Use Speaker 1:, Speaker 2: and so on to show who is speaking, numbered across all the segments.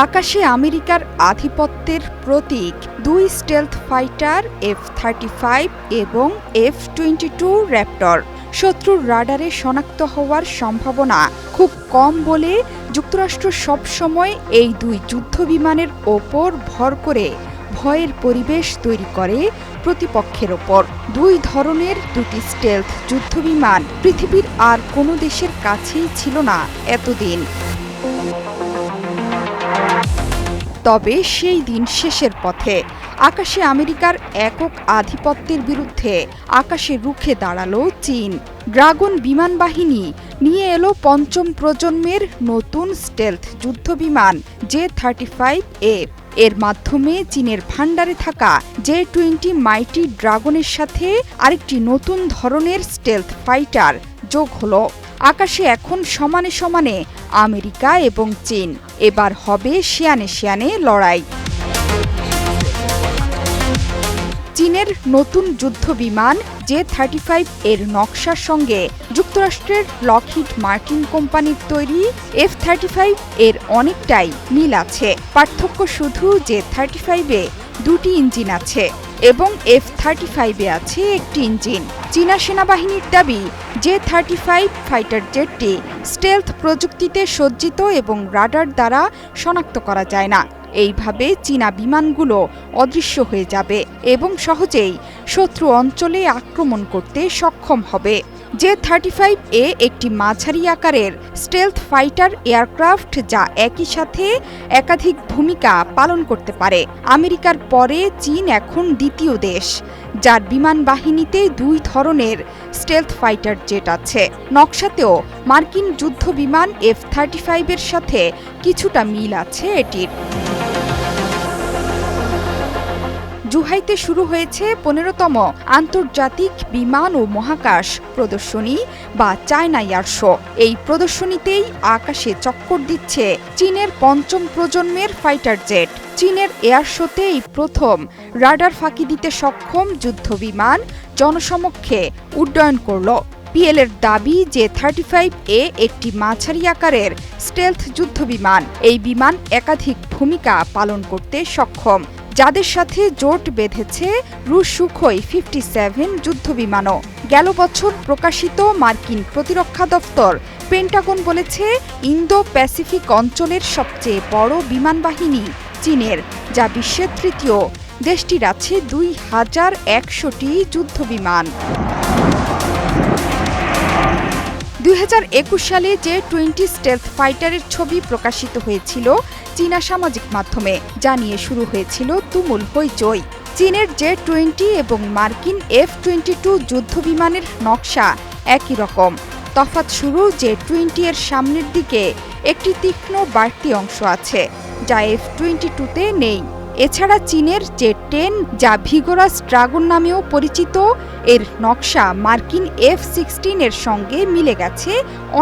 Speaker 1: আকাশে আমেরিকার আধিপত্যের প্রতীক দুই স্টেলথ ফাইটার F-35 এবং F-22 র্যাপটর। শত্রুর রাডারে শনাক্ত হওয়ার সম্ভাবনা খুব কম বলে যুক্তরাষ্ট্র সবসময় এই দুই যুদ্ধবিমানের ওপর ভর করে ভয়ের পরিবেশ তৈরি করে প্রতিপক্ষের ওপর। দুই ধরনের দুটি স্টেলথ যুদ্ধবিমান পৃথিবীর আর কোনো দেশের কাছেই ছিল না এতদিন। তবে সেই দিন শেষের পথে। আকাশে আমেরিকার একক আধিপত্যের বিরুদ্ধে আকাশে রুখে দাঁড়ালো চীন। ড্রাগন বিমান বাহিনী নিয়ে এলো পঞ্চম প্রজন্মের নতুন স্টেলথ যুদ্ধবিমান J-35A। এর মাধ্যমে চীনের ভান্ডারে থাকা J-20 মাইটি ড্রাগনের সাথে আরেকটি নতুন ধরনের স্টেলথ ফাইটার যোগ হলো। আকাশে এখন সমানে সমানে আমেরিকা এবং চীন। এবার হবে শিয়ানে শিয়ানে লড়াই। চীনের নতুন যুদ্ধবিমান J-35 এর নকশার সঙ্গে যুক্তরাষ্ট্রের লকহিড মার্টিন কোম্পানির তৈরি F-35 এর অনেকটাই মিল আছে। পার্থক্য শুধু J-35-এ দুটি ইঞ্জিন আছে এবং F-35-এ আছে একটি ইঞ্জিন। চীনা সেনাবাহিনীর দাবি J-35 ফাইটার জেটটি স্টেলথ প্রযুক্তিতে সজ্জিত এবং রাডার দ্বারা শনাক্ত করা যায় না। এইভাবে চীনা বিমানগুলো অদৃশ্য হয়ে যাবে এবং সহজেই শত্রু অঞ্চলে আক্রমণ করতে সক্ষম হবে। J-35A একটি মাঝারি আকারের স্টেলথ ফাইটার এয়ারক্রাফট যা একই সাথে একাধিক ভূমিকা পালন করতে পারে। আমেরিকার পরে চীন এখন দ্বিতীয় দেশ যার বিমান বাহিনীতে দুই ধরনের স্টেলথ ফাইটার জেট আছে। নকশাতেও মার্কিন যুদ্ধ বিমান F-35 এর সাথে কিছুটা মিল আছে এটির। জুহাইতে শুরু হয়েছে 15তম আন্তর্জাতিক বিমান ও মহাকাশ প্রদর্শনী বা চায়না এয়ার শো। এই প্রদর্শনীতেই আকাশে চক্কর দিচ্ছে চীনের পঞ্চম প্রজন্মের ফাইটার জেট। চীনের এয়ার শোতে এই প্রথম রাডার ফাঁকি দিতে সক্ষম যুদ্ধবিমান জনসমক্ষে উড্ডয়ন করল। পিএলের দাবি J-35A একটি মাঝারি আকারের স্টেলথ যুদ্ধবিমান। এই বিমান একাধিক ভূমিকা পালন করতে সক্ষম, যাদের সাথে জোট বেঁধেছে রুশ সুখোই 57 যুদ্ধবিমানও। গেল বছর প্রকাশিত মার্কিন প্রতিরক্ষা দফতর পেন্টাগন বলেছে ইন্দো প্যাসিফিক অঞ্চলের সবচেয়ে বড় বিমান বাহিনী চীনের, যা বিশ্বের তৃতীয়। দেশটির আছে 2100টি যুদ্ধবিমান। 2021 সালে J-20 স্টেলথ ফাইটারের ছবি প্রকাশিত হয়েছিল চীনা সামাজিক মাধ্যমে, যা নিয়ে শুরু হয়েছিল তুমুল হইচই। চীনের J-20 এবং মার্কিন F-22 যুদ্ধবিমানের নকশা একই রকম। তফাৎ শুরু J-20 এর সামনের দিকে একটি তীক্ষ্ণ বাড়তি অংশ আছে, যা F-22-তে নেই। এছাড়া চীনের J-10 যা ভিগোরাস ড্রাগন নামেও পরিচিত, এর নকশা মার্কিন F-16 এর সঙ্গে মিলে গেছে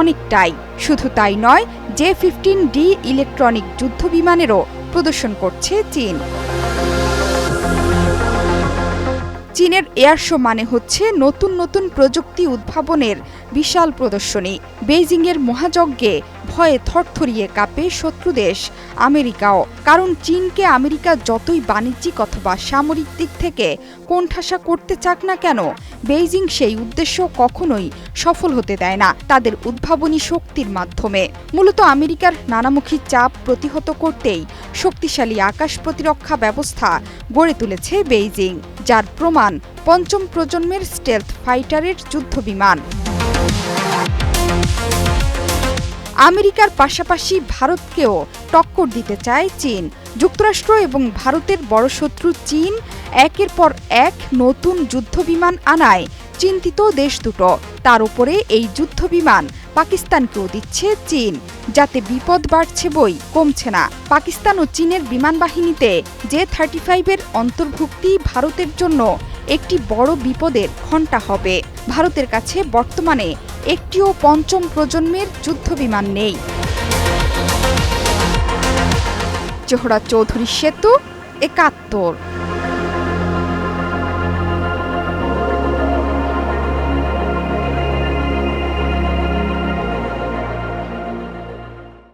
Speaker 1: অনেকটাই। শুধু তাই নয়, J-15D ইলেকট্রনিক যুদ্ধবিমানেরও প্রদর্শন করছে চীন। চীনের এয়ার শো মানে হচ্ছে নতুন নতুন প্রযুক্তি উদ্ভাবনের বিশাল প্রদর্শনী। বেইজিংয়ের মহাযজ্ঞে ভয়ে থরথরিয়ে কাঁপে শত্রুদেশ আমেরিকাও। কারণ চীনকে আমেরিকা যতই বাণিজ্যিক অথবা সামরিক দিক থেকে কোণঠাসা করতে চাক না কেন, বেইজিং সেই উদ্দেশ্য কখনোই সফল হতে দেয় না তাদের উদ্ভাবনী শক্তির মাধ্যমে। মূলত আমেরিকার নানামুখী চাপ প্রতিহত করতেই শক্তিশালী আকাশ প্রতিরক্ষা ব্যবস্থা গড়ে তুলেছে বেইজিং, যার প্রমাণ পঞ্চম প্রজন্মের স্টেলথ ফাইটারের যুদ্ধবিমান। আমেরিকার পাশাপাশি ভারতকেও টক্কর দিতে চায় চীন। যুক্তরাষ্ট্র এবং ভারতের বড় শত্রু চীন একের পর এক নতুন যুদ্ধবিমান আনায় চিন্তিত দেশ দুটো। তার উপরে এই যুদ্ধবিমান পাকিস্তানকেও দিচ্ছে চীন, যাতে বিপদ বাড়ছে বই কমছে না। পাকিস্তান ও চীনের বিমান বাহিনীতে J-35 এর অন্তর্ভুক্তি ভারতের জন্য একটি বড় বিপদের ঘণ্টা হবে। ভারতের কাছে বর্তমানে একটিও পঞ্চম প্রজন্মের যুদ্ধবিমান নেই। জোহরা চৌধুরী সেতু, ৭১।